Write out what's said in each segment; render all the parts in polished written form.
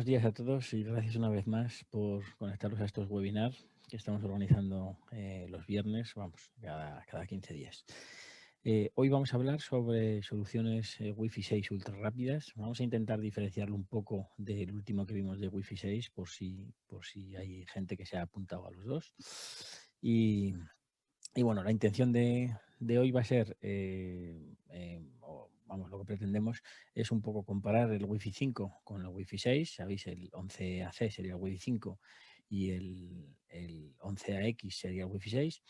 días a todos y gracias una vez más por conectaros a estos webinars que estamos organizando los viernes, vamos, cada 15 días. Hoy vamos a hablar sobre soluciones Wi-Fi 6 ultra rápidas. Vamos a intentar diferenciarlo un poco del último que vimos de Wi-Fi 6 por si hay gente que se ha apuntado a los dos. Y bueno, la intención de hoy va a ser, vamos, lo que pretendemos es un poco comparar el Wi-Fi 5 con el Wi-Fi 6. Sabéis, el 11AC sería el Wi-Fi 5 y el 11AX sería el Wi-Fi 6.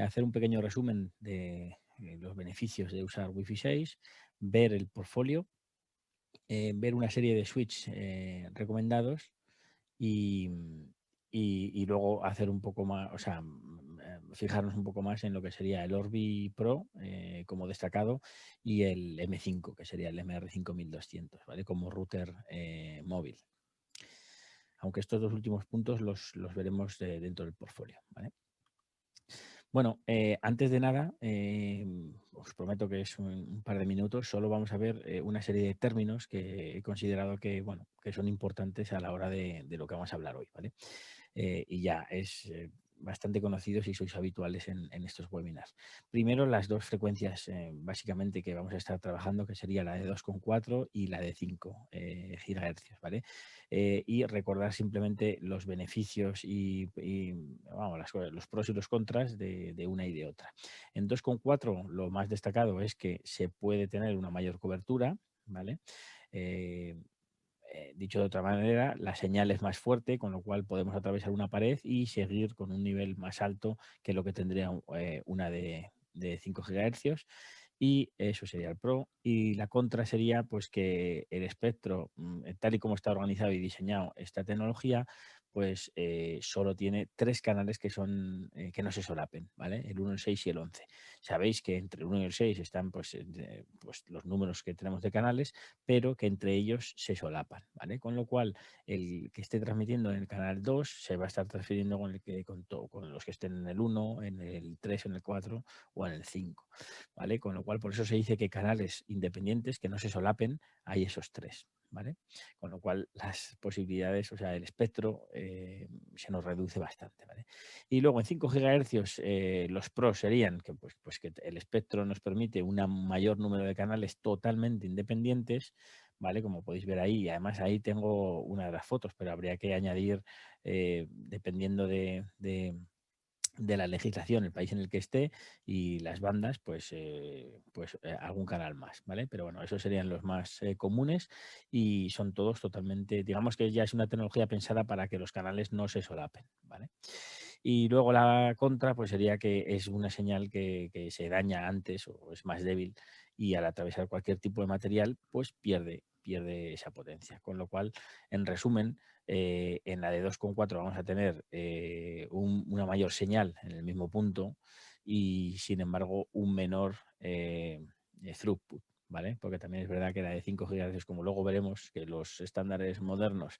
Hacer un pequeño resumen de los beneficios de usar Wi-Fi 6, ver el portfolio, ver una serie de switches recomendados y, y luego hacer un poco más, o sea, fijarnos un poco más en lo que sería el Orbi Pro como destacado y el M5, que sería el MR5200, ¿vale? Como router móvil. Aunque estos dos últimos puntos los veremos dentro del portfolio, ¿vale? Bueno, antes de nada, os prometo que es un par de minutos, solo vamos a ver una serie de términos que he considerado que, bueno, que son importantes a la hora de lo que vamos a hablar hoy, ¿vale? Y ya es bastante conocido si sois habituales en estos webinars. Primero, las dos frecuencias básicamente que vamos a estar trabajando, que sería la de 2,4 y la de 5 gigahercios, ¿vale? Y recordar simplemente los beneficios y, vamos, los pros y los contras de una y de otra. En 2,4 lo más destacado es que se puede tener una mayor cobertura, ¿vale? Eh, Dicho de otra manera, la señal es más fuerte, con lo cual podemos atravesar una pared y seguir con un nivel más alto que lo que tendría una de 5 GHz. Y eso sería el pro. Y la contra sería pues que el espectro, tal y como está organizado y diseñado esta tecnología, pues solo tiene tres canales que son que no se solapen, ¿vale? El 1, el 6 y el 11. Sabéis que entre el 1 y el 6 están pues los números que tenemos de canales, pero que entre ellos se solapan, ¿vale? Con lo cual, el que esté transmitiendo en el canal 2 se va a estar transfiriendo con los que estén en el 1, en el 3, en el 4 o en el 5, ¿vale? Con lo cual, por eso se dice que canales independientes que no se solapen, hay esos tres, ¿vale? Con lo cual, las posibilidades, o sea, el espectro se nos reduce bastante, ¿vale? Y luego en 5 GHz los pros serían que, pues que el espectro nos permite un mayor número de canales totalmente independientes, ¿vale? Como podéis ver ahí, y además ahí tengo una de las fotos, pero habría que añadir, dependiendo de la legislación, el país en el que esté y las bandas, pues algún canal más, ¿vale? Pero bueno, esos serían los más comunes y son todos totalmente, digamos que ya es una tecnología pensada para que los canales no se solapen, ¿vale? Y luego la contra, pues sería que es una señal que se daña antes o es más débil y al atravesar cualquier tipo de material, pues pierde esa potencia. Con lo cual, en resumen, en la de 2,4 vamos a tener una mayor señal en el mismo punto y, sin embargo, un menor throughput, ¿vale? Porque también es verdad que la de 5 GHz, como luego veremos que los estándares modernos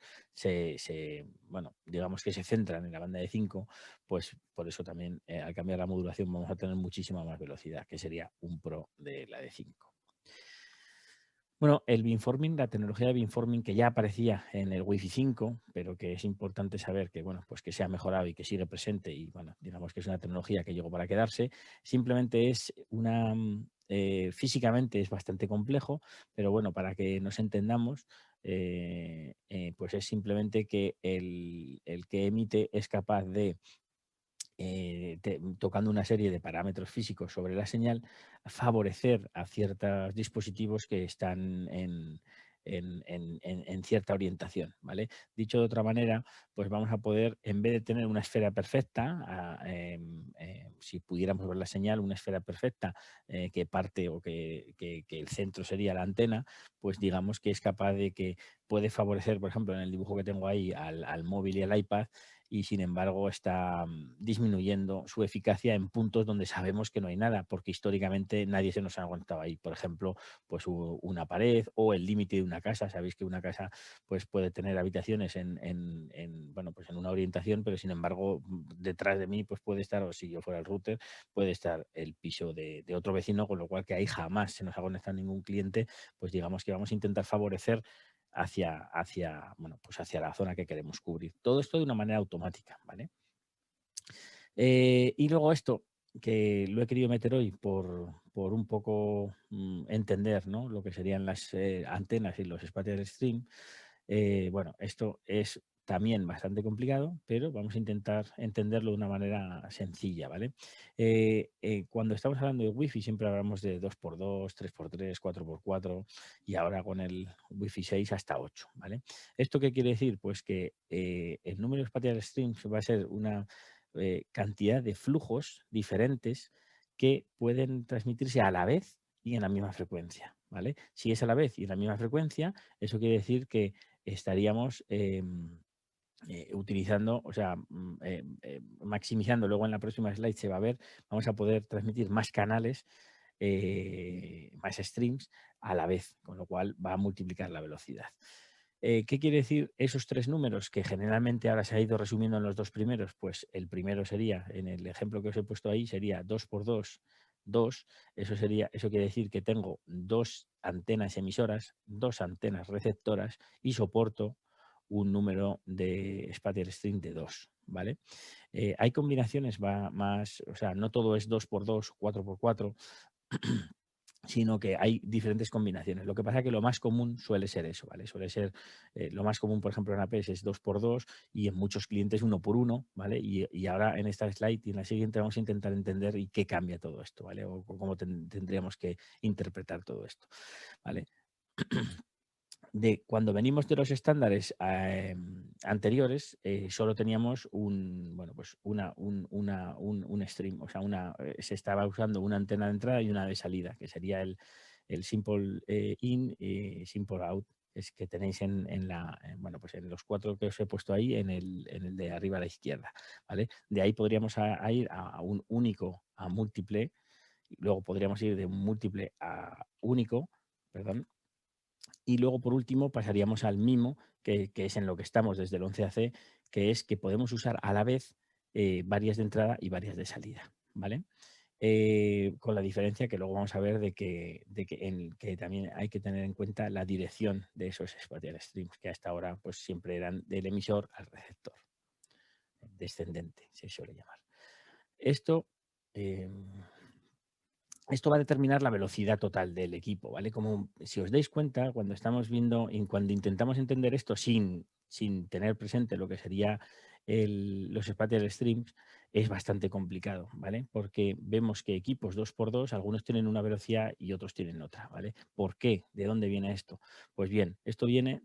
bueno, digamos que se centran en la banda de 5, pues por eso también al cambiar la modulación vamos a tener muchísima más velocidad, que sería un pro de la de 5. Bueno, el beamforming, la tecnología de beamforming que ya aparecía en el Wi-Fi 5, pero que es importante saber que, bueno, pues que se ha mejorado y que sigue presente y, bueno, digamos que es una tecnología que llegó para quedarse, simplemente es físicamente es bastante complejo, pero bueno, para que nos entendamos, pues es simplemente que el que emite es capaz de tocando una serie de parámetros físicos sobre la señal, favorecer a ciertos dispositivos que están en cierta orientación, ¿vale? Dicho de otra manera, pues vamos a poder, en vez de tener una esfera perfecta, si pudiéramos ver la señal, una esfera perfecta que parte o que el centro sería la antena, pues digamos que es capaz de que puede favorecer, por ejemplo, en el dibujo que tengo ahí, al móvil y al iPad, y sin embargo está disminuyendo su eficacia en puntos donde sabemos que no hay nada, porque históricamente nadie se nos ha aguantado ahí. Por ejemplo, pues una pared o el límite de una casa. Sabéis que una casa pues puede tener habitaciones bueno, pues en una orientación, pero sin embargo detrás de mí pues puede estar, o si yo fuera el router, puede estar el piso de otro vecino, con lo cual que ahí jamás se nos ha conectado ningún cliente. Pues digamos que vamos a intentar favorecer bueno, pues hacia la zona que queremos cubrir. Todo esto de una manera automática, ¿vale? Y luego esto, que lo he querido meter hoy por un poco entender, ¿no? Lo que serían las antenas y los spatial stream. Bueno, esto es también bastante complicado, pero vamos a intentar entenderlo de una manera sencilla, ¿vale? Cuando estamos hablando de Wi-Fi siempre hablamos de 2x2, 3x3, 4x4 y ahora con el Wi-Fi 6 hasta 8, ¿vale? ¿Esto qué quiere decir? Pues que el número de spatial streams va a ser una cantidad de flujos diferentes que pueden transmitirse a la vez y en la misma frecuencia, ¿vale? Si es a la vez y en la misma frecuencia, eso quiere decir que estaríamos utilizando, o sea, maximizando, luego en la próxima slide se va a ver, vamos a poder transmitir más canales, más streams a la vez, con lo cual va a multiplicar la velocidad. ¿Qué quiere decir esos tres números que generalmente ahora se ha ido resumiendo en los dos primeros? Pues el primero sería, en el ejemplo que os he puesto ahí, sería 2 por 2, 2. Eso quiere decir que tengo dos antenas emisoras, dos antenas receptoras y soporto un número de spatial string de 2, ¿vale? Hay combinaciones más, o sea, no todo es 2 por 2, 4 por 4, sino que hay diferentes combinaciones. Lo que pasa es que lo más común suele ser eso, ¿vale? Suele ser, lo más común, por ejemplo, en APS es 2 por 2 y en muchos clientes 1 por 1, ¿vale? Y ahora en esta slide y en la siguiente vamos a intentar entender y qué cambia todo esto, ¿vale? O cómo tendríamos que interpretar todo esto, ¿vale? Cuando venimos de los estándares anteriores, solo teníamos bueno, pues un stream, o sea, se estaba usando una antena de entrada y una de salida, que sería el simple in y simple out, es que tenéis bueno, pues en los cuatro que os he puesto ahí, en el de arriba a la izquierda, ¿vale? De ahí podríamos a ir a un único a múltiple, y luego podríamos ir de un múltiple a único, perdón, y luego, por último, pasaríamos al MIMO, que es en lo que estamos desde el 11AC, que es que podemos usar a la vez varias de entrada y varias de salida, ¿vale? Con la diferencia que luego vamos a ver que también hay que tener en cuenta la dirección de esos spatial streams, que hasta ahora pues siempre eran del emisor al receptor, descendente se suele llamar. Esto eh, Esto va a determinar la velocidad total del equipo, ¿vale? Como si os dais cuenta, cuando estamos viendo, cuando intentamos entender esto sin tener presente lo que sería los spatial streams, es bastante complicado, ¿vale? Porque vemos que equipos 2x2, algunos tienen una velocidad y otros tienen otra, ¿vale? ¿Por qué? ¿De dónde viene esto? Pues bien, esto viene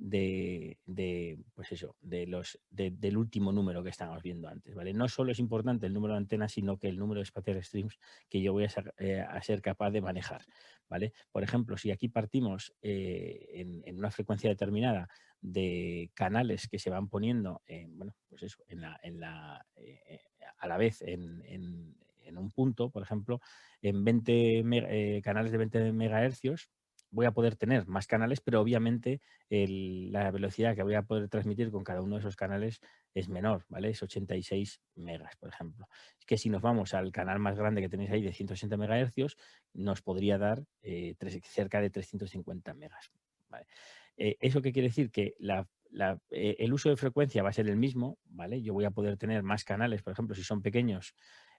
pues eso, del último número que estábamos viendo antes, ¿vale? No solo es importante el número de antenas, sino que el número de spatial streams que yo voy a ser capaz de manejar, ¿vale? Por ejemplo, si aquí partimos en una frecuencia determinada de canales que se van poniendo, bueno, pues eso, a la vez en un punto, por ejemplo, en canales de 20 megahercios, voy a poder tener más canales, pero obviamente la velocidad que voy a poder transmitir con cada uno de esos canales es menor, ¿vale? Es 86 megas, por ejemplo. Es que si nos vamos al canal más grande que tenéis ahí de 160 megahercios, nos podría dar cerca de 350 megas, ¿vale? ¿Eso qué quiere decir? Que el uso de frecuencia va a ser el mismo, ¿vale? Yo voy a poder tener más canales, por ejemplo, si son pequeños,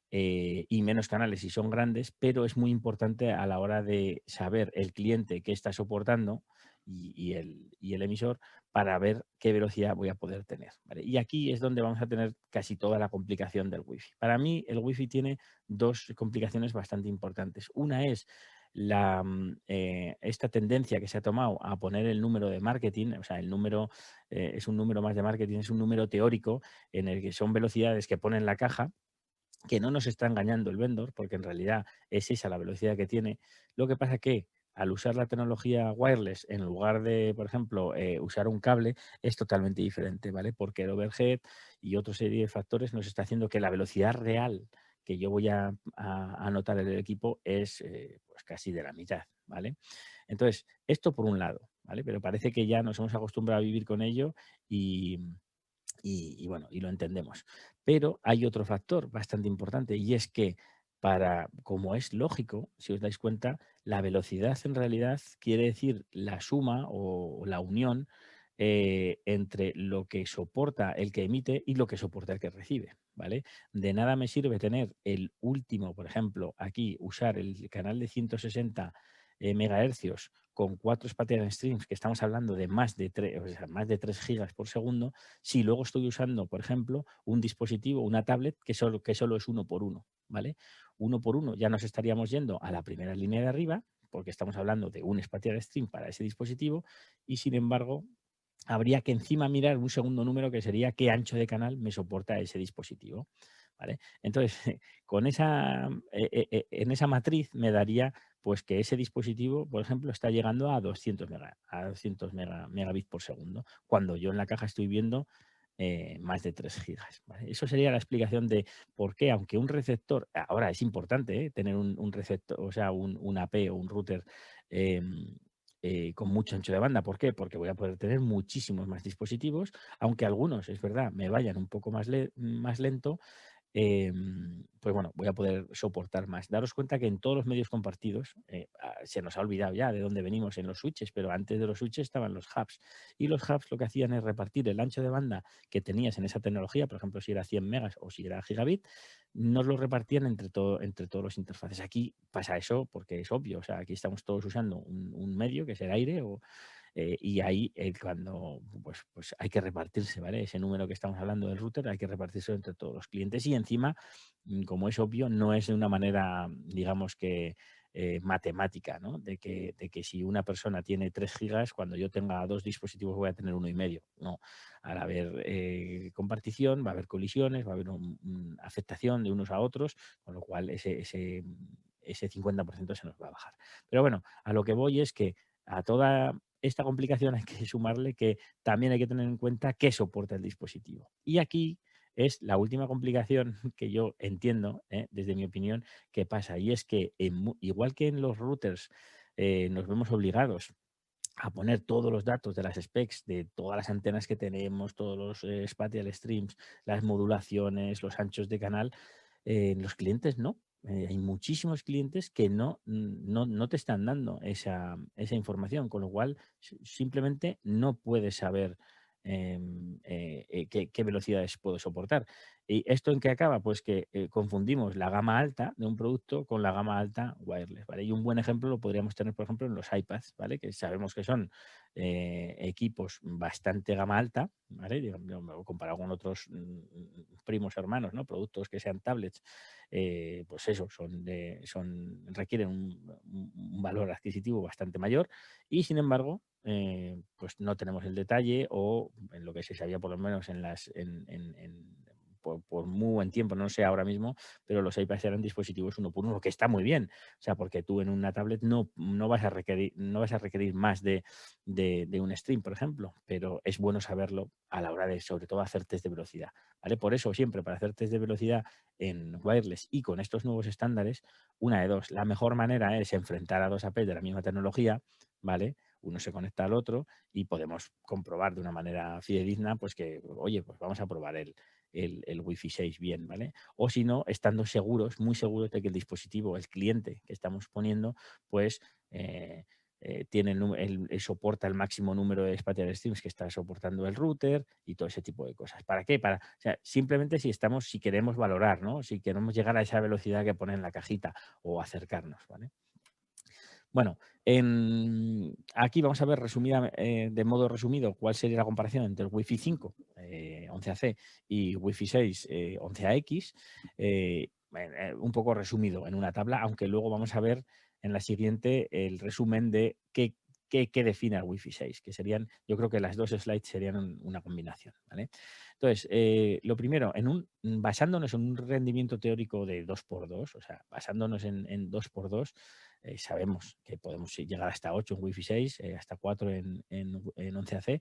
y menos canales si son grandes, pero es muy importante a la hora de saber el cliente que está soportando y el emisor para ver qué velocidad voy a poder tener, ¿vale? Y aquí es donde vamos a tener casi toda la complicación del Wi-Fi. Para mí, el Wi-Fi tiene dos complicaciones bastante importantes. Una es esta tendencia que se ha tomado a poner el número de marketing, o sea, el número es un número más de marketing, es un número teórico en el que son velocidades que pone en la caja, que no nos está engañando el vendor, porque en realidad es esa la velocidad que tiene. Lo que pasa que al usar la tecnología wireless en lugar de, por ejemplo, usar un cable, es totalmente diferente, ¿vale? Porque el overhead y otra serie de factores nos está haciendo que la velocidad real que yo voy a anotar en el equipo es pues casi de la mitad, ¿vale? Entonces, esto por un lado, ¿vale? Pero parece que ya nos hemos acostumbrado a vivir con ello y bueno, y lo entendemos. Pero hay otro factor bastante importante y es que como es lógico, si os dais cuenta, la velocidad en realidad quiere decir la suma o la unión entre lo que soporta el que emite y lo que soporta el que recibe, ¿vale? De nada me sirve tener el último, por ejemplo, aquí usar el canal de 160 megahercios con 4 spatial streams, que estamos hablando de más de 3, o sea, más de 3 gigas por segundo, si luego estoy usando, por ejemplo, un dispositivo, una tablet, que solo es uno por uno, ¿vale? Uno por uno ya nos estaríamos yendo a la primera línea de arriba, porque estamos hablando de un spatial stream para ese dispositivo, y sin embargo, habría que encima mirar un segundo número que sería qué ancho de canal me soporta ese dispositivo, ¿vale? Entonces, con en esa matriz me daría pues que ese dispositivo, por ejemplo, está llegando a 200 megabits por segundo, cuando yo en la caja estoy viendo más de 3 gigas, ¿vale? Eso sería la explicación de por qué, aunque un receptor, ahora es importante tener un receptor, o sea, un AP o un router em, con mucho ancho de banda. ¿Por qué? Porque voy a poder tener muchísimos más dispositivos, aunque algunos, es verdad, me vayan un poco más lento, pues bueno, voy a poder soportar más. Daros cuenta que en todos los medios compartidos, se nos ha olvidado ya de dónde venimos en los switches, pero antes de los switches estaban los hubs. Y los hubs lo que hacían es repartir el ancho de banda que tenías en esa tecnología, por ejemplo, si era 100 megas o si era gigabit, nos lo repartían entre todos los interfaces. Aquí pasa eso porque es obvio, o sea, aquí estamos todos usando un medio que es el aire y ahí cuando pues hay que repartirse, ¿vale? Ese número que estamos hablando del router hay que repartirse entre todos los clientes y encima, como es obvio, no es de una manera, digamos que matemática, ¿no? De que si una persona tiene 3 gigas, cuando yo tenga 2 dispositivos voy a tener uno y medio. No, al haber compartición va a haber colisiones, va a haber afectación de unos a otros, con lo cual ese 50% se nos va a bajar. Pero bueno, a lo que voy es que a toda esta complicación hay que sumarle que también hay que tener en cuenta qué soporta el dispositivo. Y aquí es la última complicación que yo entiendo, desde mi opinión, que pasa. Y es que igual que en los routers nos vemos obligados a poner todos los datos de las specs de todas las antenas que tenemos, todos los spatial streams, las modulaciones, los anchos de canal, los clientes no. Hay muchísimos clientes que no te están dando esa información, con lo cual simplemente no puedes saber qué velocidades puedo soportar. ¿Y esto en qué acaba? Pues que confundimos la gama alta de un producto con la gama alta wireless, ¿vale? Y un buen ejemplo lo podríamos tener, por ejemplo, en los iPads, ¿vale? Que sabemos que son equipos bastante gama alta, ¿vale? Digamos, comparado con otros primos hermanos, ¿no? Productos que sean tablets, pues eso, requieren un valor adquisitivo bastante mayor y sin embargo, pues no tenemos el detalle o en lo que se sabía por lo menos por muy buen tiempo, no sé ahora mismo, pero los iPads eran dispositivos uno por uno, que está muy bien. O sea, porque tú en una tablet no vas a requerir más de un stream, por ejemplo, pero es bueno saberlo a la hora de, sobre todo, hacer test de velocidad, ¿vale? Por eso siempre para hacer test de velocidad en wireless y con estos nuevos estándares, una de dos. La mejor manera es enfrentar a dos APs de la misma tecnología, ¿vale? Uno se conecta al otro y podemos comprobar de una manera fidedigna, pues que, oye, pues vamos a probar el Wi-Fi 6 bien, ¿vale? O si no, estando seguros, muy seguros de que el dispositivo, el cliente que estamos poniendo, pues tiene soporta el máximo número de spatial streams que está soportando el router y todo ese tipo de cosas. ¿Para qué? O sea, simplemente si queremos valorar, ¿no? Si queremos llegar a esa velocidad que pone en la cajita o acercarnos, ¿vale? Bueno, aquí vamos a ver de modo resumido cuál sería la comparación entre el Wi-Fi 5 11AC y Wi-Fi 6 11AX, un poco resumido en una tabla, aunque luego vamos a ver en la siguiente el resumen de qué define el Wi-Fi 6, que serían, yo creo que las dos slides serían una combinación, ¿vale? Entonces, lo primero, basándonos en un rendimiento teórico de 2x2, o sea, basándonos en 2x2, sabemos que podemos llegar hasta 8 en Wi-Fi 6, hasta 4 en 11AC.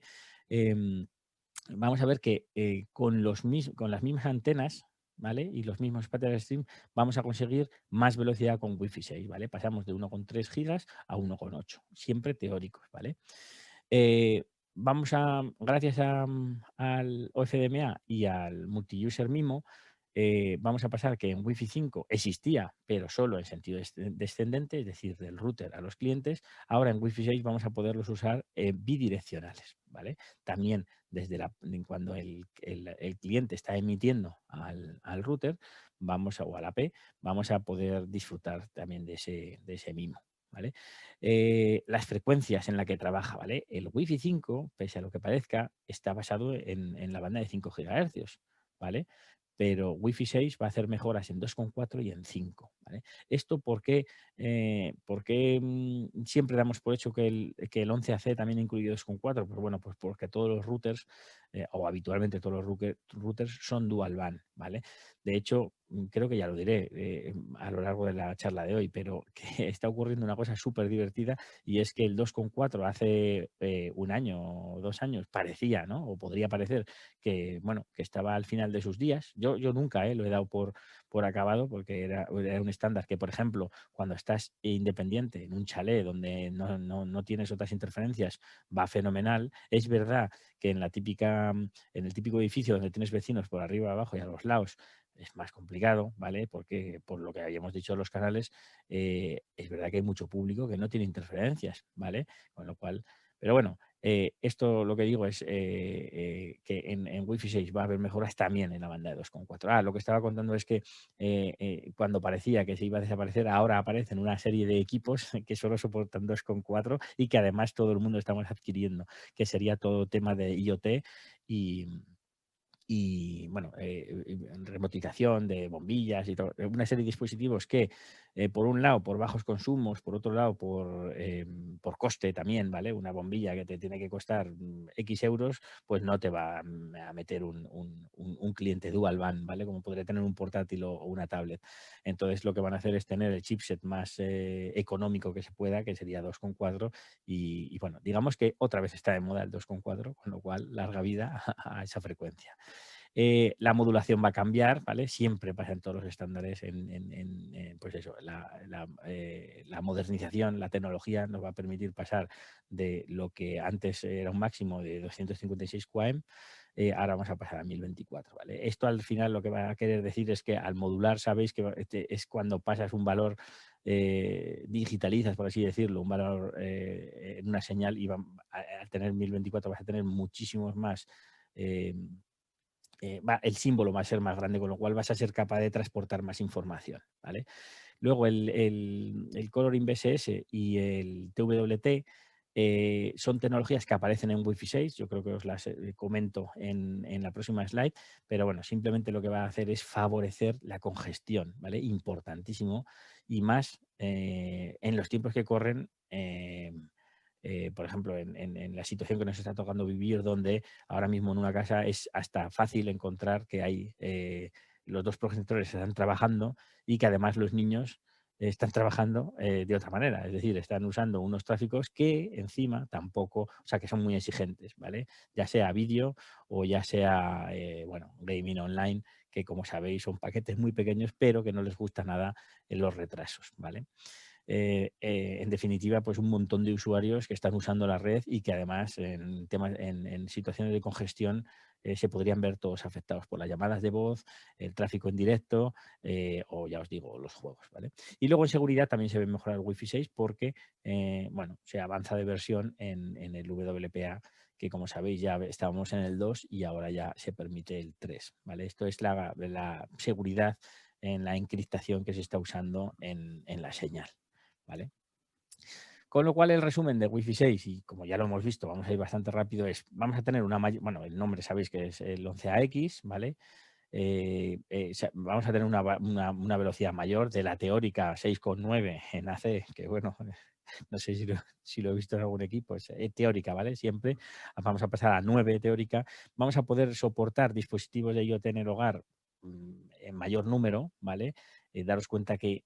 Vamos a ver que con las mismas antenas, ¿vale? Y los mismos pattern stream, vamos a conseguir más velocidad con Wi-Fi 6, ¿vale? Pasamos de 1,3 gigas a 1,8, siempre teóricos, ¿vale? Gracias al OFDMA y al multi-user MIMO, vamos a pasar que en Wi-Fi 5 existía, pero solo en sentido descendente, es decir, del router a los clientes. Ahora en Wi-Fi 6 vamos a poderlos usar bidireccionales, ¿vale? También desde cuando el cliente está emitiendo al router, o a la P, vamos a poder disfrutar también de ese mimo. ¿Vale? Las frecuencias en las que trabaja, ¿vale? El Wi-Fi 5, pese a lo que parezca, está basado en la banda de 5 GHz, ¿vale? Pero Wi-Fi 6 va a hacer mejoras en 2,4 y en 5, ¿vale? Esto porque siempre damos por hecho que el 11AC también incluye 2,4, pues bueno, pues porque todos los routers, o habitualmente todos los routers son dual band, ¿vale? De hecho, creo que ya lo diré a lo largo de la charla de hoy, pero que está ocurriendo una cosa súper divertida, y es que el 2,4 hace un año o 2 años parecía, ¿no? O podría parecer que, bueno, que estaba al final de sus días. Yo nunca lo he dado por acabado, porque era un estándar que, por ejemplo, cuando estás independiente en un chalet donde no tienes otras interferencias, va fenomenal. Es verdad que en el típico edificio donde tienes vecinos por arriba, abajo y a los lados, es más complicado, ¿vale? Porque, por lo que habíamos dicho de los canales, es verdad que hay mucho público que no tiene interferencias, ¿vale? Con lo cual, pero bueno, esto lo que digo es que en Wi-Fi 6 va a haber mejoras también en la banda de 2,4. Lo que estaba contando es que cuando parecía que se iba a desaparecer, ahora aparecen una serie de equipos que solo soportan 2,4 y que además todo el mundo estamos adquiriendo, que sería todo tema de IoT y bueno, remotización de bombillas y todo, una serie de dispositivos que, por un lado, por bajos consumos, por otro lado, por coste también, ¿vale? Una bombilla que te tiene que costar X euros, pues no te va a meter un cliente dual band, ¿vale? Como podría tener un portátil o una tablet. Entonces, lo que van a hacer es tener el chipset más económico que se pueda, que sería 2,4, y bueno, digamos que otra vez está de moda el 2,4, con lo cual larga vida a esa frecuencia. La modulación va a cambiar, ¿vale? Siempre pasa en todos los estándares, pues eso, la modernización, la tecnología nos va a permitir pasar de lo que antes era un máximo de 256 QAM, ahora vamos a pasar a 1024, ¿vale? Esto al final lo que va a querer decir es que al modular, sabéis que es cuando pasas un valor, digitalizas, por así decirlo, un valor en una señal, y al tener 1024 vas a tener muchísimos más. eh, el símbolo va a ser más grande, con lo cual vas a ser capaz de transportar más información, ¿vale? Luego el Coloring BSS y el TWT son tecnologías que aparecen en Wi-Fi 6, yo creo que os las comento en la próxima slide, pero bueno, simplemente lo que va a hacer es favorecer la congestión, ¿vale? Importantísimo, y más en los tiempos que corren. Por ejemplo, en la situación que nos está tocando vivir, donde ahora mismo en una casa es hasta fácil encontrar que hay los dos progenitores están trabajando, y que además los niños están trabajando de otra manera, es decir, están usando unos tráficos que encima tampoco, o sea, que son muy exigentes, ¿vale? Ya sea vídeo o ya sea, bueno, gaming online, que como sabéis son paquetes muy pequeños, pero que no les gusta nada los retrasos, ¿vale? En definitiva, pues un montón de usuarios que están usando la red, y que además en situaciones de congestión se podrían ver todos afectados por las llamadas de voz, el tráfico en directo, o ya os digo, los juegos, ¿vale? Y luego en seguridad también se ve mejorar el Wi-Fi 6 porque, bueno, se avanza de versión en el WPA, que como sabéis ya estábamos en el 2 y ahora ya se permite el 3, ¿vale? Esto es la seguridad en la encriptación que se está usando en la señal, ¿vale? Con lo cual, el resumen de Wi-Fi 6, y como ya lo hemos visto, vamos a ir bastante rápido, vamos a tener bueno, el nombre sabéis que es el 11AX, ¿vale? Vamos a tener una velocidad mayor de la teórica 6,9 en AC, que bueno, no sé si lo he visto en algún equipo, es teórica, ¿vale? Siempre vamos a pasar a 9 teórica. Vamos a poder soportar dispositivos de IoT en el hogar en mayor número, ¿vale? Daros cuenta que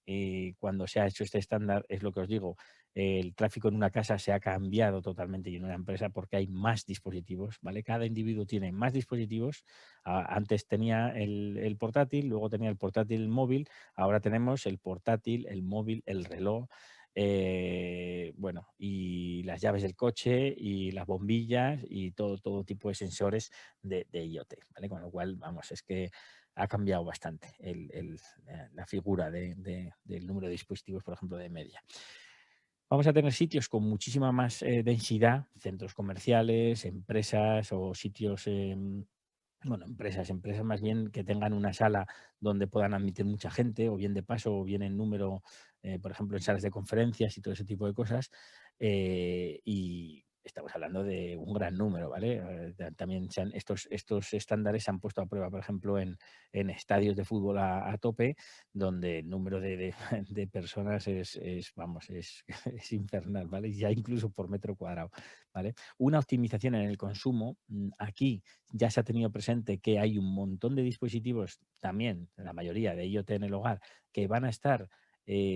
cuando se ha hecho este estándar, es lo que os digo, el tráfico en una casa se ha cambiado totalmente, y en una empresa, porque hay más dispositivos, ¿vale? Cada individuo tiene más dispositivos. Antes tenía el portátil, luego tenía el portátil móvil, ahora tenemos el portátil, el móvil, el reloj, bueno, y las llaves del coche y las bombillas y todo tipo de sensores de IoT, ¿vale? Con lo cual, vamos, es que ha cambiado bastante la figura del número de dispositivos, por ejemplo, de media. Vamos a tener sitios con muchísima más densidad, centros comerciales, empresas o sitios, bueno, empresas más bien que tengan una sala donde puedan admitir mucha gente, o bien de paso, o bien en número, por ejemplo, en salas de conferencias y todo ese tipo de cosas. Y estamos hablando de un gran número, ¿vale? También estos estándares se han puesto a prueba, por ejemplo, en estadios de fútbol a tope, donde el número de personas vamos, es infernal, ¿vale? Ya incluso por metro cuadrado, ¿vale? Una optimización en el consumo, aquí ya se ha tenido presente que hay un montón de dispositivos también, la mayoría de IoT en el hogar, que van a estar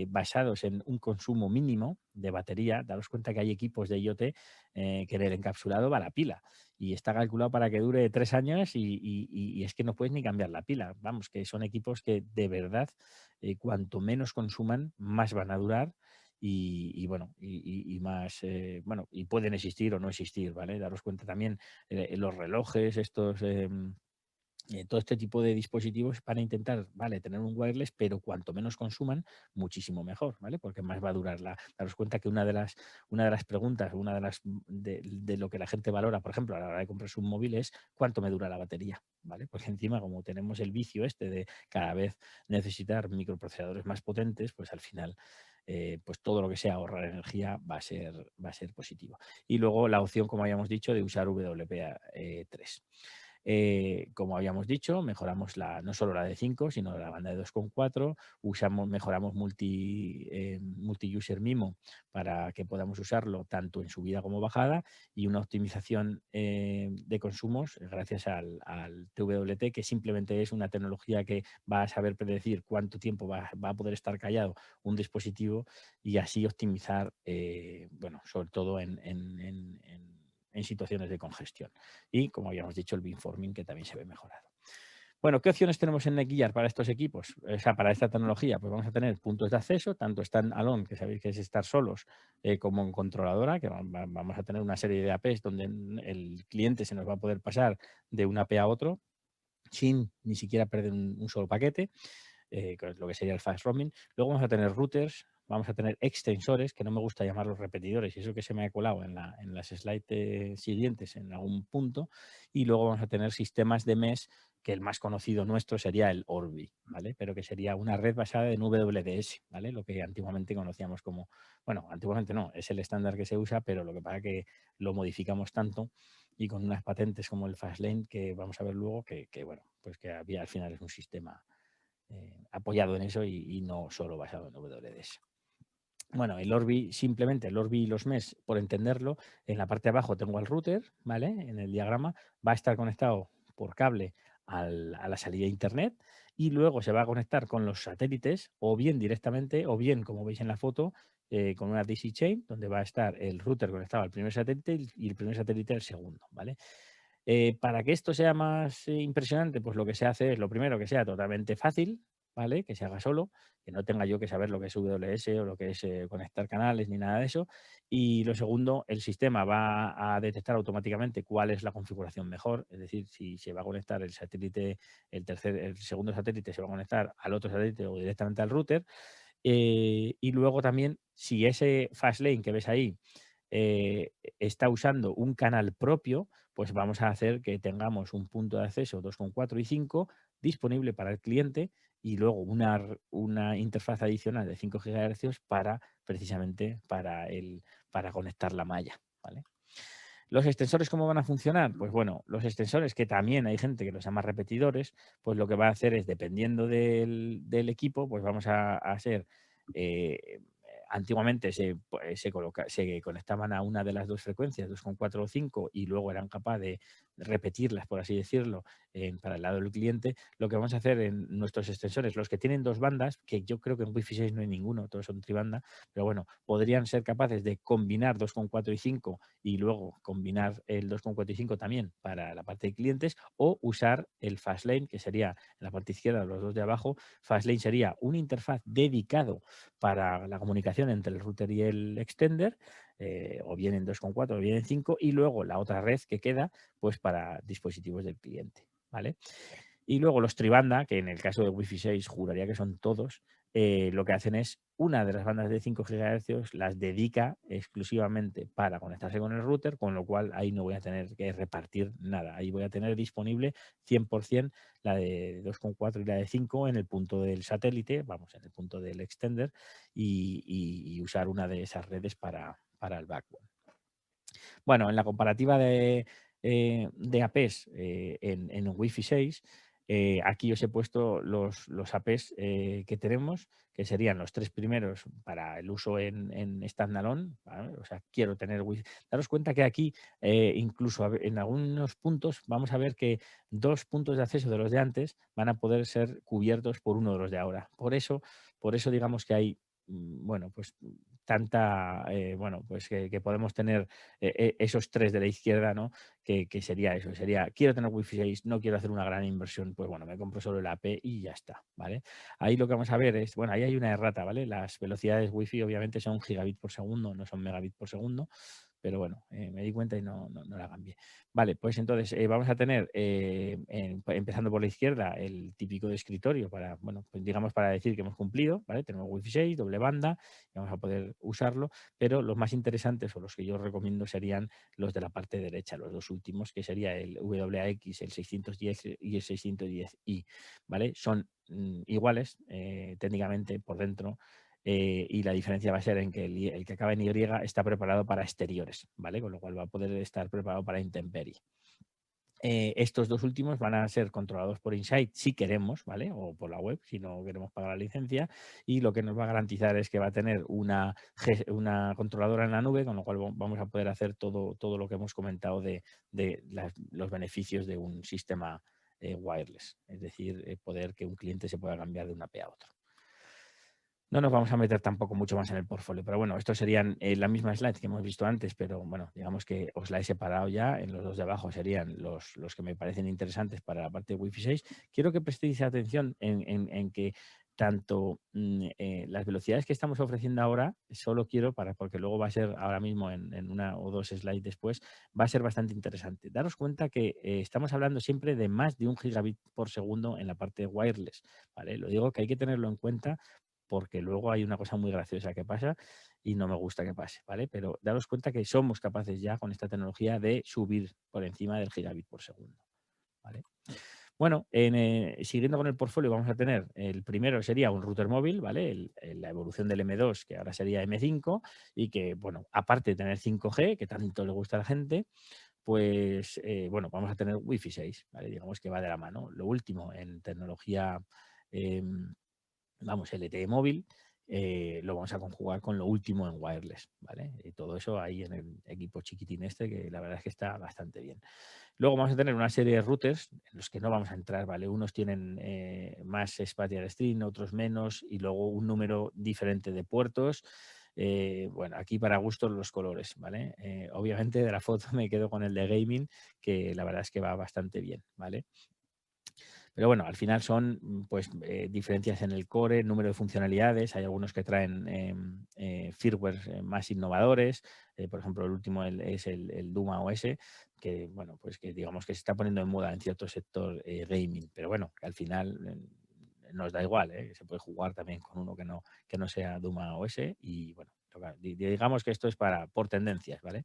basados en un consumo mínimo de batería. Daros cuenta que hay equipos de IoT que en el encapsulado va la pila y está calculado para que dure 3 años y es que no puedes ni cambiar la pila. Vamos, que son equipos que de verdad, cuanto menos consuman, más van a durar bueno, y más, bueno, y pueden existir o no existir, ¿vale? Daros cuenta también, los relojes, todo este tipo de dispositivos van a intentar, vale, tener un wireless, pero cuanto menos consuman, muchísimo mejor, ¿vale? Porque más va a durar daros cuenta que una de las preguntas, de lo que la gente valora, por ejemplo, a la hora de comprarse un móvil es cuánto me dura la batería, ¿vale? Porque encima, como tenemos el vicio este de cada vez necesitar microprocesadores más potentes, pues al final pues todo lo que sea ahorrar energía va a ser positivo. Y luego la opción, como habíamos dicho, de usar WPA3. Como habíamos dicho, mejoramos no solo la de 5, sino la banda de 2,4. Mejoramos multi-user MIMO para que podamos usarlo tanto en subida como bajada, y una optimización de consumos gracias al TWT, que simplemente es una tecnología que va a saber predecir cuánto tiempo va a poder estar callado un dispositivo y así optimizar, bueno, sobre todo en situaciones de congestión. Y, como habíamos dicho, el beamforming, que también se ve mejorado. Bueno, ¿qué opciones tenemos en Netgear para estos equipos? O sea, para esta tecnología, pues vamos a tener puntos de acceso, tanto stand-alone, que sabéis que es estar solos, como en controladora, que vamos a tener una serie de APs donde el cliente se nos va a poder pasar de un AP a otro sin ni siquiera perder un solo paquete, que es lo que sería el fast roaming. Luego vamos a tener routers, vamos a tener extensores, que no me gusta llamarlos repetidores, y eso que se me ha colado en las slides siguientes en algún punto. Y luego vamos a tener sistemas de mesh, que el más conocido nuestro sería el Orbi, ¿vale? Pero que sería una red basada en WDS, ¿vale? Lo que antiguamente conocíamos como, bueno, antiguamente no, es el estándar que se usa, pero lo que pasa es que lo modificamos tanto y con unas patentes como el Fastlane, que vamos a ver luego, que bueno, pues que al final es un sistema apoyado en eso y no solo basado en WDS. Bueno, simplemente el Orbi y los mesh, por entenderlo, en la parte de abajo tengo el router, ¿vale? En el diagrama va a estar conectado por cable a la salida de internet, y luego se va a conectar con los satélites, o bien directamente, o bien, como veis en la foto, con una DC chain, donde va a estar el router conectado al primer satélite y el primer satélite al segundo, ¿vale? Para que esto sea más impresionante, pues lo que se hace es, lo primero, que sea totalmente fácil, ¿vale? Que se haga solo, que no tenga yo que saber lo que es WS o lo que es conectar canales ni nada de eso. Y lo segundo, el sistema va a detectar automáticamente cuál es la configuración mejor, es decir, si se va a conectar el satélite, el segundo satélite se va a conectar al otro satélite o directamente al router. Y luego también, si ese Fastlane que ves ahí está usando un canal propio, pues vamos a hacer que tengamos un punto de acceso 2,4 y 5 disponible para el cliente, y luego una interfaz adicional de 5 GHz precisamente para conectar la malla, ¿vale? ¿Los extensores cómo van a funcionar? Pues bueno, los extensores, que también hay gente que los llama repetidores, pues lo que va a hacer es, dependiendo del equipo, pues vamos a ser, eh, antiguamente se conectaban a una de las dos frecuencias, 2,4 o 5, y luego eran capaces de repetirlas, por así decirlo, para el lado del cliente. Lo que vamos a hacer en nuestros extensores, los que tienen dos bandas, que yo creo que en Wi-Fi 6 no hay ninguno, todos son tribanda, pero bueno, podrían ser capaces de combinar 2,4 y 5 y luego combinar el 2,45 también para la parte de clientes, o usar el Fastlane, que sería en la parte izquierda, los dos de abajo. Fastlane sería una interfaz dedicado para la comunicación entre el router y el extender, o bien en 2,4 o bien en 5, y luego la otra red que queda, pues para dispositivos del cliente, ¿vale? Y luego los tribanda, que en el caso de Wi-Fi 6 juraría que son todos, lo que hacen es una de las bandas de 5 GHz las dedica exclusivamente para conectarse con el router, con lo cual ahí no voy a tener que repartir nada. Ahí voy a tener disponible 100% la de 2,4 y la de 5 en el punto del satélite, vamos, en el punto del extender, y usar una de esas redes para el backbone. Bueno, en la comparativa de APs en Wi-Fi 6, aquí os he puesto los APs que tenemos, que serían los 3 primeros para el uso en standalone, ¿vale? O sea, quiero tener Wi-Fi. Daros cuenta que aquí, incluso en algunos puntos, vamos a ver que 2 puntos de acceso de los de antes van a poder ser cubiertos por uno de los de ahora. Por eso digamos que hay, bueno, pues tanta, bueno, pues que podemos tener esos 3 de la izquierda, ¿no? Que sería eso, sería, quiero tener Wi-Fi 6, no quiero hacer una gran inversión, pues bueno, me compro solo el AP y ya está, ¿vale? Ahí lo que vamos a ver es, bueno, ahí hay una errata, ¿vale? Las velocidades Wi-Fi obviamente son gigabit por segundo, no son megabit por segundo, pero bueno, me di cuenta y no la cambié. Vale, pues entonces vamos a tener, empezando por la izquierda, el típico de escritorio para, bueno, pues digamos para decir que hemos cumplido, ¿vale? Tenemos Wi-Fi 6, doble banda, y vamos a poder usarlo, pero los más interesantes o los que yo recomiendo serían los de la parte derecha, los dos últimos, que sería el WAX, el 610 y el 610i, ¿vale? Son iguales técnicamente por dentro, y la diferencia va a ser en que el que acaba en Y está preparado para exteriores, ¿vale? Con lo cual va a poder estar preparado para intemperie. Estos dos últimos van a ser controlados por Insight si queremos, ¿vale? O por la web, si no queremos pagar la licencia. Y lo que nos va a garantizar es que va a tener una controladora en la nube, con lo cual vamos a poder hacer todo lo que hemos comentado de los beneficios de un sistema wireless. Es decir, poder que un cliente se pueda cambiar de una AP a otra. No nos vamos a meter tampoco mucho más en el portfolio, pero bueno, estos serían la misma slide que hemos visto antes, pero bueno, digamos que os la he separado ya. En los dos de abajo serían los que me parecen interesantes para la parte de Wi-Fi 6. Quiero que prestéis atención en que tanto las velocidades que estamos ofreciendo ahora, solo quiero porque luego va a ser ahora mismo en una o dos slides después, va a ser bastante interesante. Daros cuenta que estamos hablando siempre de más de 1 gigabit por segundo en la parte wireless, ¿vale? Lo digo que hay que tenerlo en cuenta porque luego hay una cosa muy graciosa que pasa y no me gusta que pase, ¿vale? Pero daros cuenta que somos capaces ya con esta tecnología de subir por encima del gigabit por segundo, ¿vale? Bueno, siguiendo con el portfolio vamos a tener, el primero sería un router móvil, ¿vale? La evolución del M2, que ahora sería M5, y que, bueno, aparte de tener 5G, que tanto le gusta a la gente, pues, bueno, vamos a tener Wi-Fi 6, ¿vale? Digamos que va de la mano. Lo último en tecnología, em, vamos, LTE móvil, lo vamos a conjugar con lo último en wireless, ¿vale? Y todo eso ahí en el equipo chiquitín este, que la verdad es que está bastante bien. Luego vamos a tener una serie de routers en los que no vamos a entrar, ¿vale? Unos tienen más spatial string, otros menos, y luego un número diferente de puertos. Bueno, aquí para gustos los colores, ¿vale? Obviamente de la foto me quedo con el de gaming, que la verdad es que va bastante bien, ¿vale? Pero bueno, al final son pues diferencias en el core, número de funcionalidades. Hay algunos que traen firmware más innovadores. Por ejemplo, el último es el Duma OS, que bueno, pues que digamos que se está poniendo en moda en cierto sector gaming. Pero bueno, que al final nos da igual, que se puede jugar también con uno que no sea Duma OS. Y bueno, digamos que esto es por tendencias, ¿vale?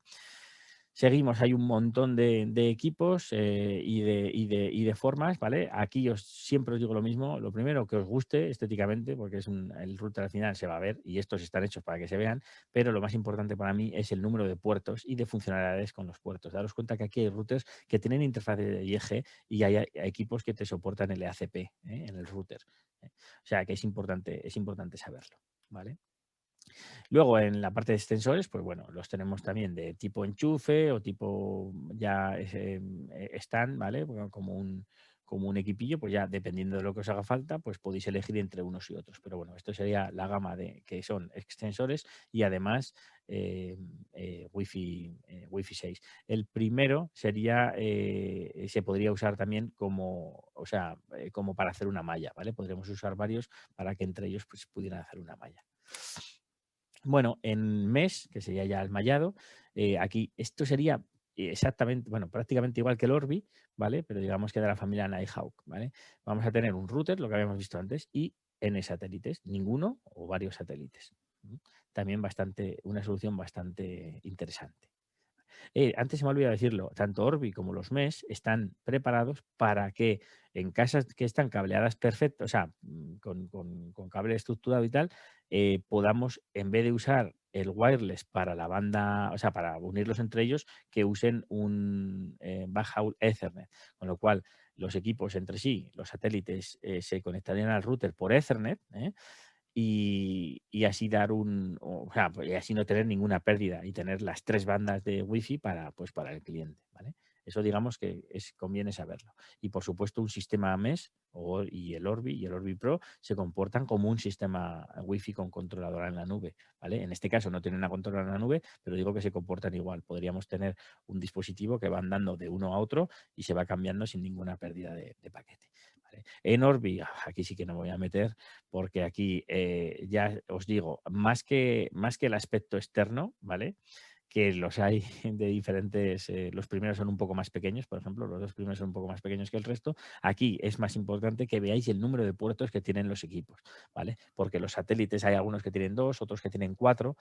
Seguimos, hay un montón de equipos y de formas, ¿vale? Aquí siempre os digo lo mismo. Lo primero, que os guste estéticamente, porque el router al final se va a ver y estos están hechos para que se vean, pero lo más importante para mí es el número de puertos y de funcionalidades con los puertos. Daros cuenta que aquí hay routers que tienen interfaz de IEG y hay equipos que te soportan el EACP en el router. O sea que es importante saberlo, ¿vale? Luego, en la parte de extensores, pues bueno, los tenemos también de tipo enchufe o tipo ya stand, ¿vale? Bueno, como un equipillo, pues ya dependiendo de lo que os haga falta, pues podéis elegir entre unos y otros. Pero bueno, esto sería la gama de que son extensores y además Wi-Fi 6. El primero se podría usar también como para hacer una malla, ¿vale? Podríamos usar varios para que entre ellos pues, pudieran hacer una malla. Bueno, en mesh, que sería ya el mallado, aquí esto sería y exactamente, bueno, prácticamente igual que el Orbi, ¿vale? Pero digamos que de la familia Nighthawk, ¿vale? Vamos a tener un router, lo que habíamos visto antes, y N satélites, ninguno o varios satélites. También una solución bastante interesante. Antes se me ha olvidado decirlo, tanto Orbi como los Mesh están preparados para que en casas que están cableadas perfecto, o sea, con cable estructurado y tal, podamos, en vez de usar el wireless para la banda, o sea, para unirlos entre ellos, que usen un backhaul Ethernet, con lo cual los equipos entre sí, los satélites, se conectarían al router por Ethernet, y así dar o sea, pues, y así no tener ninguna pérdida y tener las 3 bandas de wifi para, pues, para el cliente, ¿vale? Eso digamos que conviene saberlo. Y por supuesto un sistema MES y el Orbi y el Orbi Pro se comportan como un sistema wifi con controladora en la nube, ¿vale? En este caso no tienen una controladora en la nube, pero digo que se comportan igual. Podríamos tener un dispositivo que va andando de uno a otro y se va cambiando sin ninguna pérdida de paquete, ¿vale? En Orbi, aquí sí que no me voy a meter, porque aquí, ya os digo, más que el aspecto externo, ¿vale? Que los hay de diferentes, los primeros son un poco más pequeños, por ejemplo, los 2 primeros son un poco más pequeños que el resto. Aquí es más importante que veáis el número de puertos que tienen los equipos, ¿vale? Porque los satélites hay algunos que tienen 2, otros que tienen 4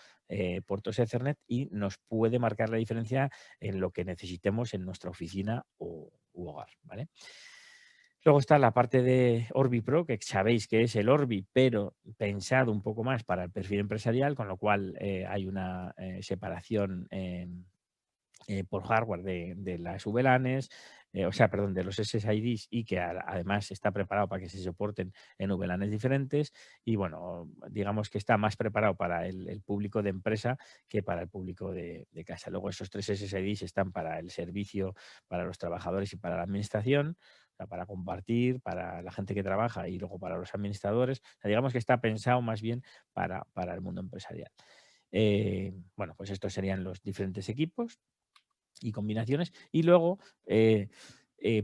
puertos Ethernet, y nos puede marcar la diferencia en lo que necesitemos en nuestra oficina u hogar, ¿vale? Luego está la parte de Orbi Pro, que sabéis que es el Orbi, pero pensado un poco más para el perfil empresarial, con lo cual hay una separación por hardware de las VLANs, o sea, perdón, de los SSIDs, y que además está preparado para que se soporten en VLANs diferentes. Y bueno, digamos que está más preparado para el público de empresa que para el público de casa. Luego esos 3 SSIDs están para el servicio, para los trabajadores y para la administración, o sea, para compartir, para la gente que trabaja y luego para los administradores. O sea, digamos que está pensado más bien para el mundo empresarial. Bueno, pues estos serían los diferentes equipos y combinaciones. Y luego,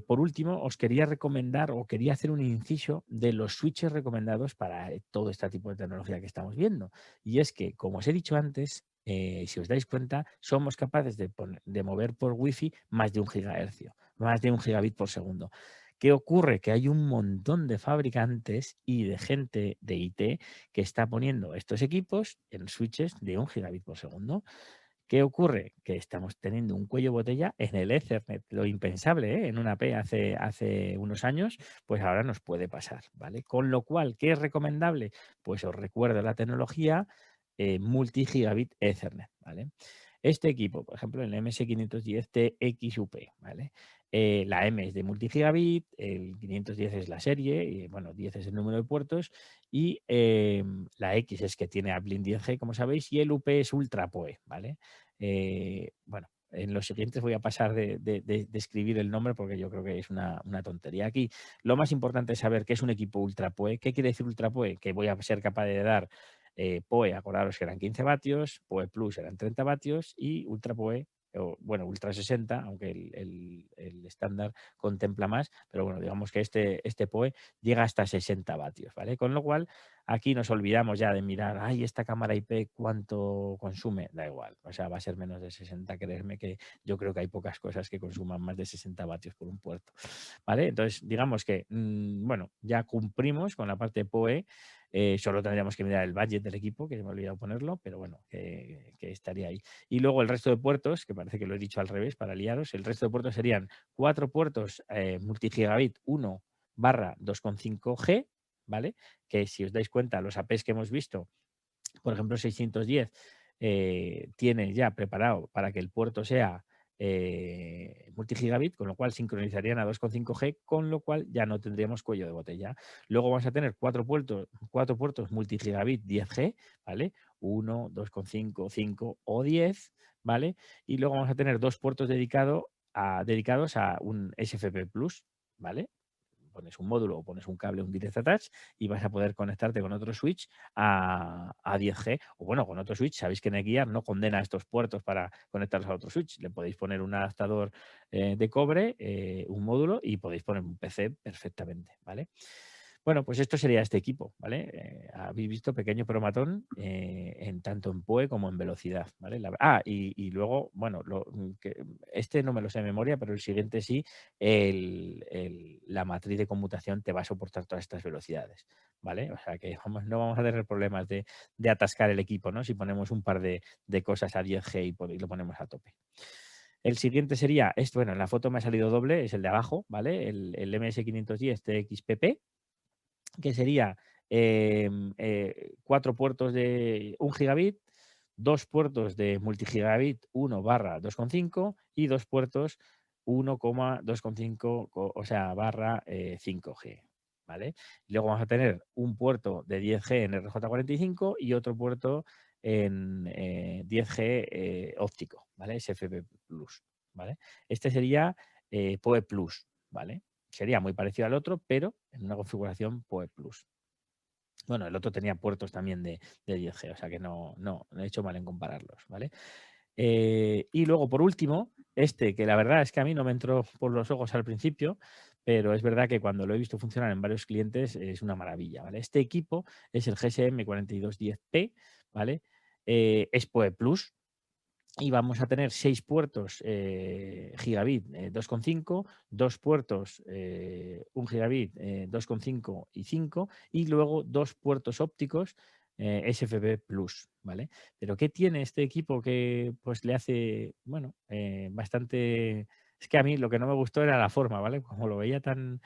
por último, os quería recomendar o quería hacer un inciso de los switches recomendados para todo este tipo de tecnología que estamos viendo. Y es que, como os he dicho antes, si os dais cuenta, somos capaces de mover por wifi más de 1 gigahercio, más de 1 gigabit por segundo. ¿Qué ocurre? Que hay un montón de fabricantes y de gente de IT que está poniendo estos equipos en switches de 1 gigabit por segundo. ¿Qué ocurre? Que estamos teniendo un cuello de botella en el Ethernet, lo impensable, ¿eh? En una P hace unos años, pues ahora nos puede pasar, ¿vale? Con lo cual, ¿qué es recomendable? Pues os recuerdo la tecnología multi-gigabit Ethernet, ¿vale? Este equipo, por ejemplo, el MS510 TXUP, ¿vale? La M es de multigigabit, el 510 es la serie, y bueno, 10 es el número de puertos, y la X es que tiene uplink 10G, como sabéis, y el UP es Ultra PoE, ¿vale? Bueno, en los siguientes voy a pasar de escribir el nombre porque yo creo que es una tontería. Aquí lo más importante es saber qué es un equipo Ultra PoE. ¿Qué quiere decir Ultra PoE? Que voy a ser capaz de dar PoE, acordaros que eran 15 vatios, PoE Plus eran 30 vatios y Ultra PoE, o bueno, Ultra 60, aunque el estándar contempla más, pero bueno, digamos que este PoE llega hasta 60 vatios, ¿vale? Con lo cual, aquí nos olvidamos ya de mirar, ay, esta cámara IP, ¿cuánto consume? Da igual, o sea, va a ser menos de 60, creerme que yo creo que hay pocas cosas que consuman más de 60 vatios por un puerto, ¿vale? Entonces, digamos que, bueno, ya cumplimos con la parte PoE, solo tendríamos que mirar el budget del equipo, que se me ha olvidado ponerlo, pero bueno, que estaría ahí. Y luego el resto de puertos, que parece que lo he dicho al revés para liaros, el resto de puertos serían 4 puertos multigigabit 1/2,5G, ¿vale? Que si os dais cuenta, los APs que hemos visto, por ejemplo, 610 tiene ya preparado para que el puerto sea multigigabit, con lo cual sincronizarían a 2,5G, con lo cual ya no tendríamos cuello de botella. Luego vamos a tener 4 puertos multigigabit 10G, ¿vale? 1, 2,5, 5 o 10, ¿vale? Y luego vamos a tener 2 puertos dedicados a un SFP Plus, ¿vale? Pones un módulo o pones un cable, un direct attach, y vas a poder conectarte con otro switch a 10G. O bueno, con otro switch, sabéis que Netgear no condena estos puertos para conectarlos a otro switch. Le podéis poner un adaptador de cobre, un módulo, y podéis poner un PC perfectamente, ¿vale? Bueno, pues esto sería este equipo, ¿vale? Habéis visto pequeño pero matón en tanto en PoE como en velocidad, ¿vale? Y luego, bueno, este no me lo sé de memoria, pero el siguiente sí, la matriz de conmutación te va a soportar todas estas velocidades, ¿vale? O sea que no vamos a tener problemas de atascar el equipo, ¿no? Si ponemos un par de cosas a 10G y lo ponemos a tope. El siguiente sería, bueno, en la foto me ha salido doble, es el de abajo, ¿vale? El MS510 TXPP, que sería 4 puertos de 1 gigabit, 2 puertos de multigigabit 1/2,5 y 2 puertos 1,2,5, o sea, barra 5G. ¿Vale? Y luego vamos a tener un puerto de 10G en RJ45 y otro puerto en 10G óptico, ¿vale? SFP Plus, ¿vale? Este sería PoE Plus, ¿vale? Sería muy parecido al otro, pero en una configuración PoE Plus. Bueno, el otro tenía puertos también de 10G, o sea que no he hecho mal en compararlos, ¿vale? Y luego, por último, que la verdad es que a mí no me entró por los ojos al principio, pero es verdad que cuando lo he visto funcionar en varios clientes es una maravilla, ¿vale? Este equipo es el GSM 4210P, ¿vale? Es PoE Plus, y vamos a tener 6 puertos gigabit 2,5, 2 puertos 1 gigabit 2,5 y 5, y luego 2 puertos ópticos SFP Plus, ¿vale? Pero ¿qué tiene este equipo que pues le hace, bueno, bastante... Es que a mí lo que no me gustó era la forma, ¿vale? Como lo veía tan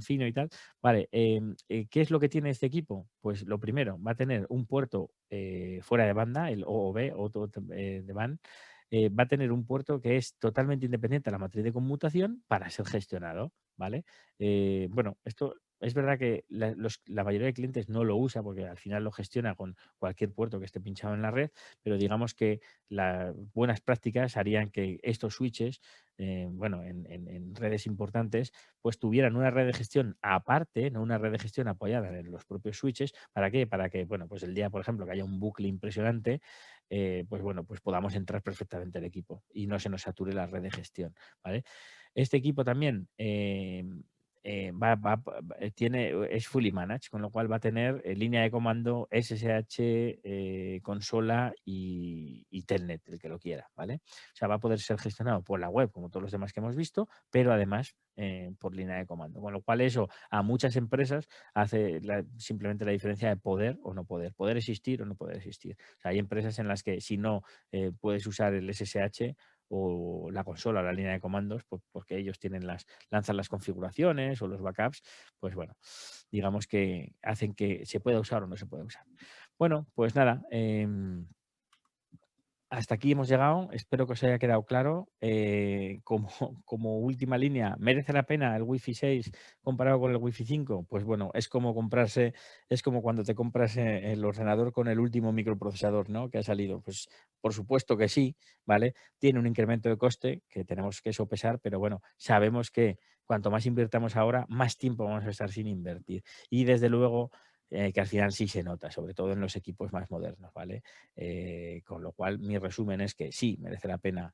fino y tal. Vale, ¿qué es lo que tiene este equipo? Pues lo primero, va a tener un puerto fuera de banda, el OOB, de band, va a tener un puerto que es totalmente independiente a la matriz de conmutación para ser gestionado, ¿vale? Bueno, esto es verdad que la mayoría de clientes no lo usa porque al final lo gestiona con cualquier puerto que esté pinchado en la red, pero digamos que las buenas prácticas harían que estos switches, bueno, en redes importantes, pues tuvieran una red de gestión aparte, no una red de gestión apoyada en los propios switches. ¿Para qué? Para que, bueno, pues el día, por ejemplo, que haya un bucle impresionante, pues bueno, pues podamos entrar perfectamente el equipo y no se nos sature la red de gestión, ¿vale? Este equipo también es fully managed, con lo cual va a tener línea de comando SSH, consola y Telnet, el que lo quiera, ¿vale? O sea, va a poder ser gestionado por la web, como todos los demás que hemos visto, pero además por línea de comando. Con lo cual eso a muchas empresas hace simplemente la diferencia de poder o no poder existir o no poder existir. O sea, hay empresas en las que si no puedes usar el SSH o la consola o la línea de comandos, pues porque ellos lanzan las configuraciones o los backups, pues bueno, digamos que hacen que se pueda usar o no se pueda usar. Bueno, pues nada, hasta aquí hemos llegado. Espero que os haya quedado claro. Como última línea, ¿merece la pena el Wi-Fi 6 comparado con el Wi-Fi 5? Pues bueno, es como cuando te compras el ordenador con el último microprocesador, ¿no? Que ha salido. Pues por supuesto que sí, ¿vale? Tiene un incremento de coste que tenemos que sopesar, pero bueno, sabemos que cuanto más invirtamos ahora, más tiempo vamos a estar sin invertir. Y desde luego que al final sí se nota, sobre todo en los equipos más modernos, ¿vale? Con lo cual, mi resumen es que sí merece la pena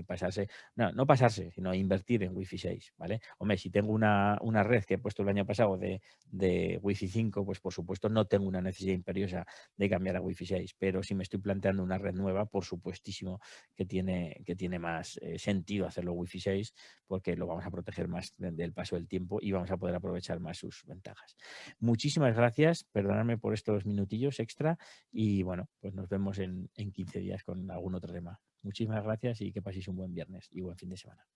pasarse, no pasarse, sino invertir en Wi-Fi 6, ¿vale? Hombre, si tengo una red que he puesto el año pasado de Wi-Fi 5, pues por supuesto no tengo una necesidad imperiosa de cambiar a Wi-Fi 6, pero si me estoy planteando una red nueva, por supuestísimo que tiene más sentido hacerlo Wi-Fi 6 porque lo vamos a proteger más del paso del tiempo y vamos a poder aprovechar más sus ventajas. Muchísimas gracias, perdonadme por estos minutillos extra y bueno, pues nos vemos en 15 días con algún otro tema. Muchísimas gracias y que paséis un buen viernes y buen fin de semana.